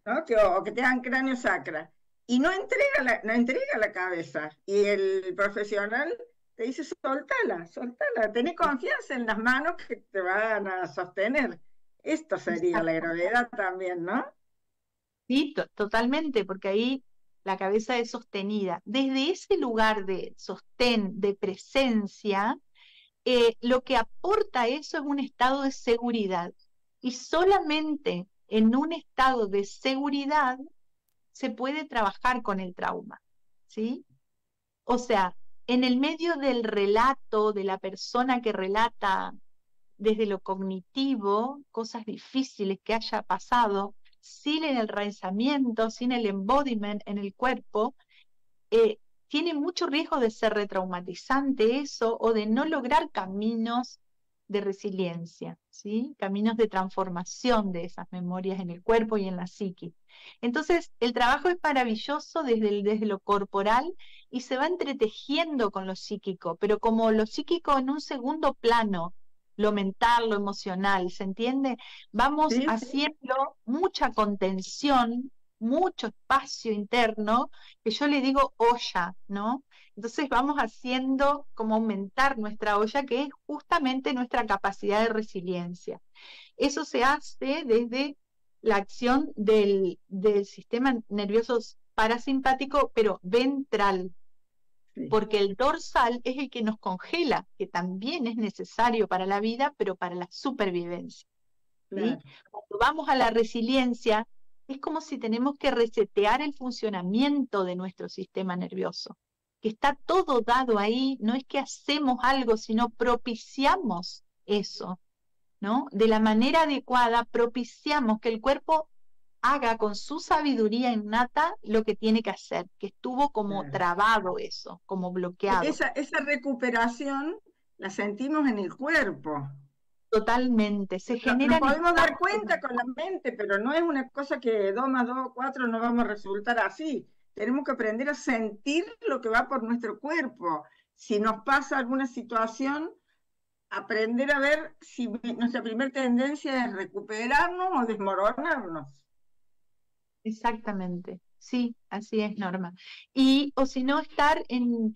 ¿no? O que te hagan cráneo sacra, y no entrega la cabeza, y el profesional te dice, soltala, soltala, tené confianza en las manos que te van a sostener. Esto sería la Exacto. gravedad también, ¿no? Sí, totalmente, porque ahí la cabeza es sostenida. Desde ese lugar de sostén, de presencia, lo que aporta eso es un estado de seguridad. Y solamente en un estado de seguridad se puede trabajar con el trauma, ¿sí? O sea, en el medio del relato de la persona que relata desde lo cognitivo, cosas difíciles que haya pasado, sin el enraizamiento, sin el embodiment en el cuerpo, eh, tiene mucho riesgo de ser retraumatizante eso o de no lograr caminos de resiliencia, ¿sí? Caminos de transformación de esas memorias en el cuerpo y en la psique. Entonces, el trabajo es maravilloso desde lo corporal y se va entretejiendo con lo psíquico, pero como lo psíquico en un segundo plano, lo mental, lo emocional, ¿se entiende? Vamos Sí, sí. haciendo mucha contención, mucho espacio interno, que yo le digo olla, ¿no? Entonces vamos haciendo como aumentar nuestra olla, que es justamente nuestra capacidad de resiliencia. Eso se hace desde la acción del sistema nervioso parasimpático, pero ventral, Sí, porque el dorsal es el que nos congela, que también es necesario para la vida, pero para la supervivencia. ¿Sí? claro. Cuando vamos a la resiliencia, es como si tenemos que resetear el funcionamiento de nuestro sistema nervioso, que está todo dado ahí, no es que hacemos algo, sino propiciamos eso, ¿no? De la manera adecuada, propiciamos que el cuerpo haga con su sabiduría innata lo que tiene que hacer, que estuvo como Claro. trabado eso, como bloqueado. Esa recuperación la sentimos en el cuerpo. Totalmente, se Nos generan podemos dar estados. cuenta con la mente, pero no es una cosa que 2 más 2, 4 no vamos a resultar así. Tenemos que aprender a sentir lo que va por nuestro cuerpo. Si nos pasa alguna situación, aprender a ver si nuestra primera tendencia es recuperarnos o desmoronarnos. Exactamente, sí, así es, Norma. Y, o si no, estar en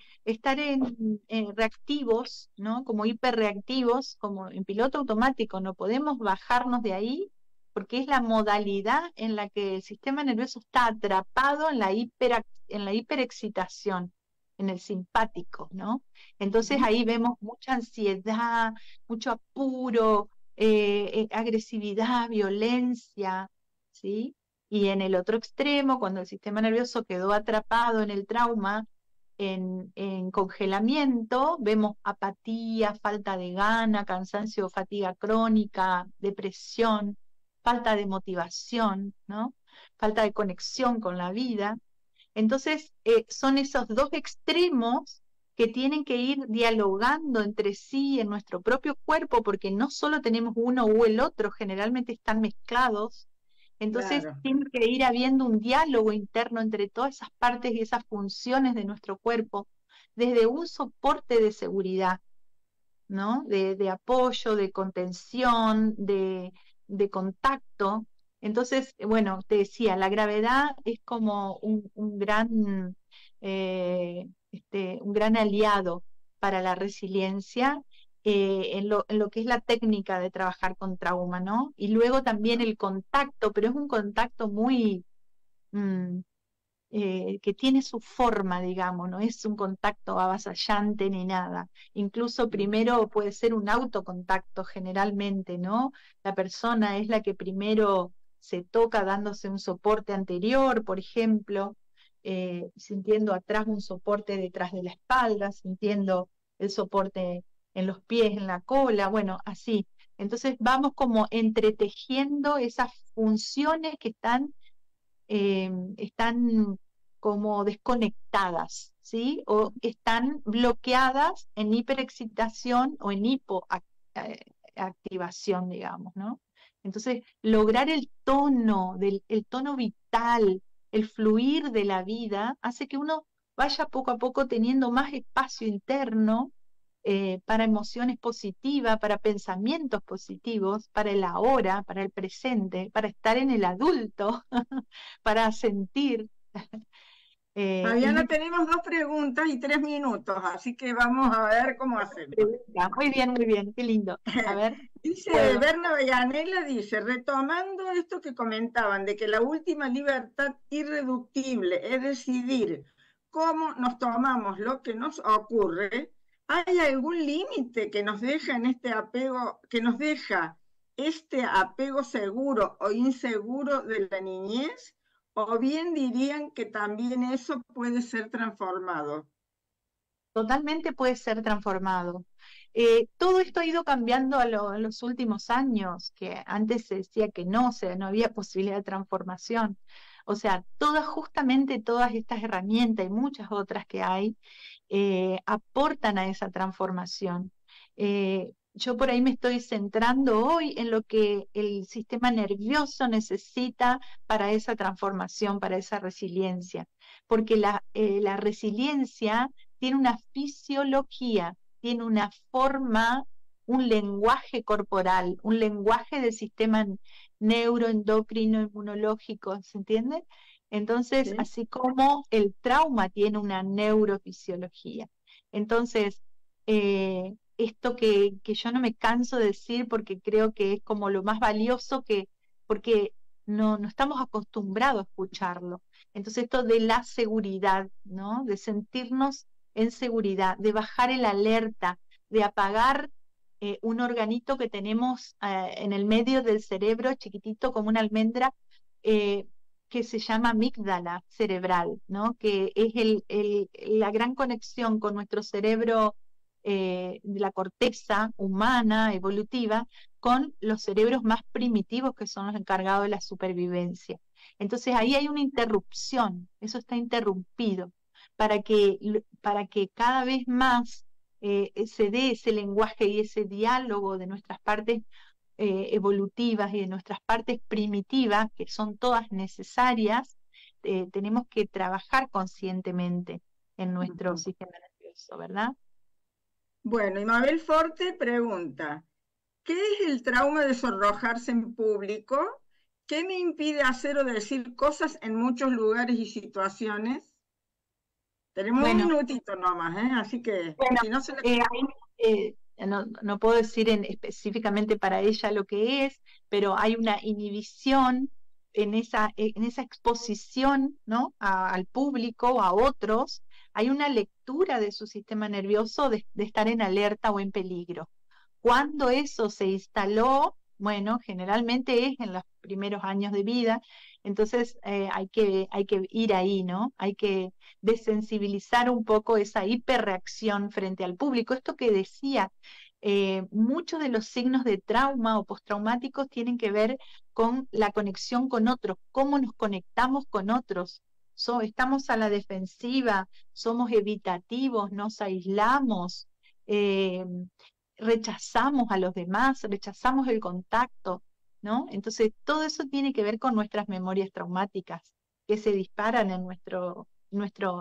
reactivos, ¿no? Como hiperreactivos, como en piloto automático, no podemos bajarnos de ahí, porque es la modalidad en la que el sistema nervioso está atrapado en la hiperexcitación, en el simpático, ¿no? Entonces ¿Mm? ahí vemos mucha ansiedad, mucho apuro, agresividad, violencia, ¿sí? Y en el otro extremo, cuando el sistema nervioso quedó atrapado en el trauma, en congelamiento, vemos apatía, falta de gana, cansancio, fatiga crónica, depresión, falta de motivación, ¿no? Falta de conexión con la vida. Entonces, son esos dos extremos que tienen que ir dialogando entre sí en nuestro propio cuerpo, porque no solo tenemos uno u el otro, generalmente están mezclados. Entonces, Claro. tiene que ir habiendo un diálogo interno entre todas esas partes y esas funciones de nuestro cuerpo, desde un soporte de seguridad, ¿no? De apoyo, de contención, de contacto. Entonces, bueno, te decía, la gravedad es como un gran aliado para la resiliencia en lo que es la técnica de trabajar con trauma, ¿no? Y luego también el contacto, pero es un contacto muy, mm, que tiene su forma, digamos, no es un contacto avasallante ni nada. Incluso primero puede ser un autocontacto generalmente, ¿no? La persona es la que primero se toca dándose un soporte anterior, por ejemplo, sintiendo atrás un soporte detrás de la espalda, sintiendo el soporte en los pies, en la cola, bueno, así. Entonces vamos como entretejiendo esas funciones que están como desconectadas, ¿sí? O están bloqueadas en hiperexcitación o en hipoactivación, digamos, ¿no? Entonces, lograr el tono vital, el fluir de la vida, hace que uno vaya poco a poco teniendo más espacio interno para emociones positivas, para pensamientos positivos, para el ahora, para el presente, para estar en el adulto, para sentir. Fabiana, tenemos 2 preguntas y 3 minutos, así que vamos a ver cómo hacemos. Muy bien, qué lindo. A ver, Dice puedo. Berna Vallanela, dice, retomando esto que comentaban, de que la última libertad irreductible es decidir cómo nos tomamos lo que nos ocurre, ¿hay algún límite que nos deja en este apego, que nos deja este apego seguro o inseguro de la niñez? ¿O bien dirían que también eso puede ser transformado? Totalmente puede ser transformado. Todo esto ha ido cambiando en los últimos años, que antes se decía que no, o sea, no había posibilidad de transformación. O sea, justamente todas estas herramientas y muchas otras que hay, aportan a esa transformación. Yo por ahí me estoy centrando hoy en lo que el sistema nervioso necesita para esa transformación, para esa resiliencia, porque la resiliencia tiene una fisiología, tiene una forma, un lenguaje corporal, un lenguaje del sistema neuroendocrino inmunológico, ¿se entiende? Entonces, ¿Sí? así como el trauma tiene una neurofisiología. Entonces, esto que yo no me canso de decir porque creo que es como lo más valioso porque no estamos acostumbrados a escucharlo. Entonces, esto de la seguridad, ¿no? De sentirnos en seguridad, de bajar el alerta, de apagar un organito que tenemos en el medio del cerebro, chiquitito como una almendra, eh, que se llama amígdala cerebral, ¿no? Que es la gran conexión con nuestro cerebro, de la corteza humana, evolutiva, con los cerebros más primitivos que son los encargados de la supervivencia. Entonces ahí hay una interrupción, eso está interrumpido, para que cada vez más se dé ese lenguaje y ese diálogo de nuestras partes evolutivas y de nuestras partes primitivas, que son todas necesarias. Tenemos que trabajar conscientemente en nuestro Ujú. sistema nervioso, ¿verdad? Bueno, y Mabel Forte pregunta, ¿qué es el trauma de sonrojarse en público? ¿Qué me impide hacer o decir cosas en muchos lugares y situaciones? Tenemos un Bueno, minutito nomás, ¿eh? Así que bueno, si no se le... no puedo decir específicamente para ella lo que es, pero hay una inhibición en esa exposición, ¿no? Al público, a otros, hay una lectura de su sistema nervioso de estar en alerta o en peligro. Cuando eso se instaló, bueno, generalmente es en los primeros años de vida, entonces hay que ir ahí, ¿no? Hay que desensibilizar un poco esa hiperreacción frente al público. Esto que decía, muchos de los signos de trauma o postraumáticos tienen que ver con la conexión con otros, cómo nos conectamos con otros. Estamos a la defensiva, somos evitativos, nos aislamos. eh, Rechazamos a los demás, rechazamos el contacto, ¿no? Entonces, todo eso tiene que ver con nuestras memorias traumáticas que se disparan en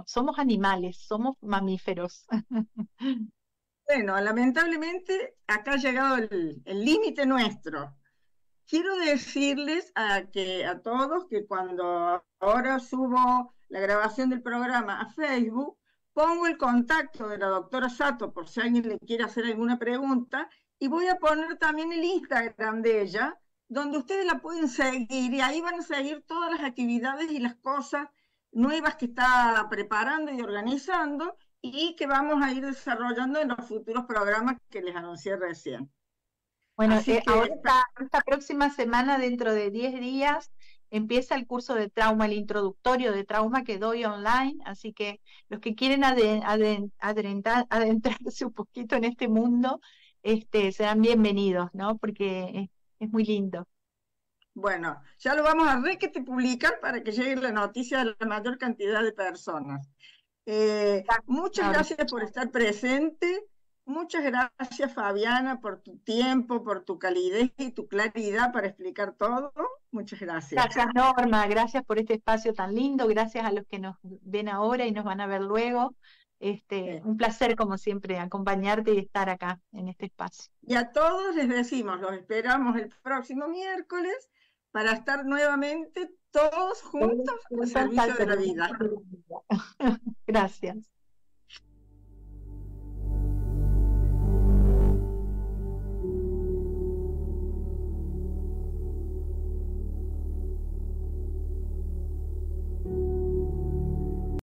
somos animales, somos mamíferos. Bueno, lamentablemente acá ha llegado el límite nuestro. Quiero decirles a todos que cuando ahora subo la grabación del programa a Facebook, pongo el contacto de la doctora Sato por si alguien le quiere hacer alguna pregunta y voy a poner también el Instagram de ella, donde ustedes la pueden seguir y ahí van a seguir todas las actividades y las cosas nuevas que está preparando y organizando y que vamos a ir desarrollando en los futuros programas que les anuncié recién. Bueno, Así ahora que esta próxima semana, dentro de 10 días, empieza el curso de trauma, el introductorio de trauma que doy online, así que los que quieren adentrarse un poquito en este mundo, serán bienvenidos, ¿no? Porque es muy lindo. bueno, ya lo vamos a publicar para que llegue la noticia a la mayor cantidad de personas. Muchas gracias por estar presente. Muchas gracias, Fabiana, por tu tiempo, por tu calidez y tu claridad para explicar todo. Muchas gracias. Gracias, Norma, gracias por este espacio tan lindo, gracias a los que nos ven ahora y nos van a ver luego. Un placer, como siempre, acompañarte y estar acá en este espacio. Y a todos les decimos, los esperamos el próximo miércoles para estar nuevamente todos juntos al servicio de la vida. Gracias.